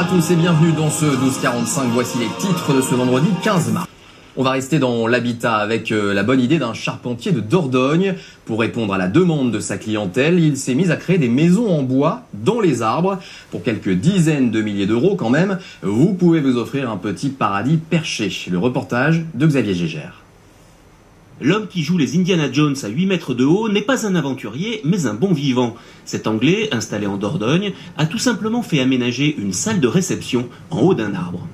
tous et bienvenue dans ce 12:45. Voici les titres de ce vendredi 15 mars. On va rester dans l'habitat avec la bonne idée d'un charpentier de Dordogne. Pour répondre à la demande de sa clientèle, il s'est mis à créer des maisons en bois dans les arbres. Pour quelques dizaines de milliers d'euros quand même, vous pouvez vous offrir un petit paradis perché. Le reportage de Xavier Gégère. L'homme qui joue les Indiana Jones à 8 mètres de haut n'est pas un aventurier, mais un bon vivant. Cet Anglais, installé en Dordogne, a tout simplement fait aménager une salle de réception en haut d'un arbre.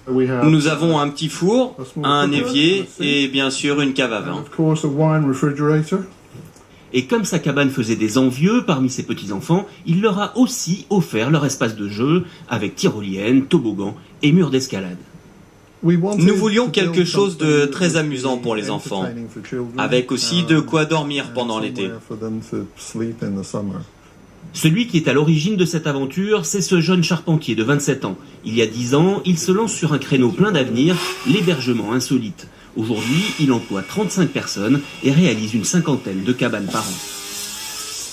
Nous avons un petit four, un évier et bien sûr une cave à vin. Et comme sa cabane faisait des envieux parmi ses petits-enfants, il leur a aussi offert leur espace de jeu avec tyrolienne, toboggan et mur d'escalade. Nous voulions quelque chose de très amusant pour les enfants, avec aussi de quoi dormir pendant l'été. Celui qui est à l'origine de cette aventure, c'est ce jeune charpentier de 27 ans. Il y a 10 ans, il se lance sur un créneau plein d'avenir, l'hébergement insolite. Aujourd'hui, il emploie 35 personnes et réalise une cinquantaine de cabanes par an.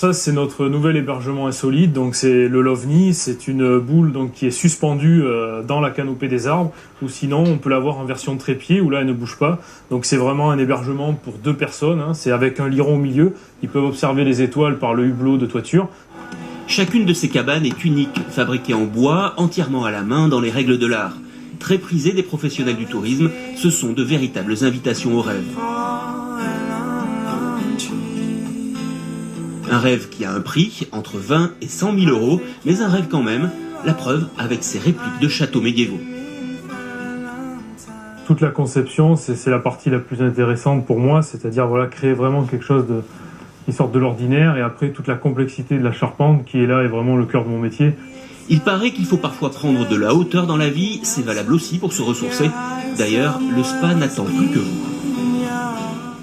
Ça, c'est notre nouvel hébergement insolite. Donc, c'est le Lovni. C'est une boule donc qui est suspendue dans la canopée des arbres. Ou sinon, on peut l'avoir en version trépied où là, elle ne bouge pas. Donc, c'est vraiment un hébergement pour 2 personnes. C'est avec un liron au milieu. Ils peuvent observer les étoiles par le hublot de toiture. Chacune de ces cabanes est unique, fabriquée en bois, entièrement à la main dans les règles de l'art. Très prisées des professionnels du tourisme, ce sont de véritables invitations au rêve. Un rêve qui a un prix, entre 20 et 100 000 euros, mais un rêve quand même, la preuve avec ses répliques de châteaux médiévaux. Toute la conception, c'est la partie la plus intéressante pour moi, c'est-à-dire voilà, créer vraiment quelque chose qui sorte de l'ordinaire, et après toute la complexité de la charpente qui est là est vraiment le cœur de mon métier. Il paraît qu'il faut parfois prendre de la hauteur dans la vie, c'est valable aussi pour se ressourcer. D'ailleurs, le spa n'attend plus que vous.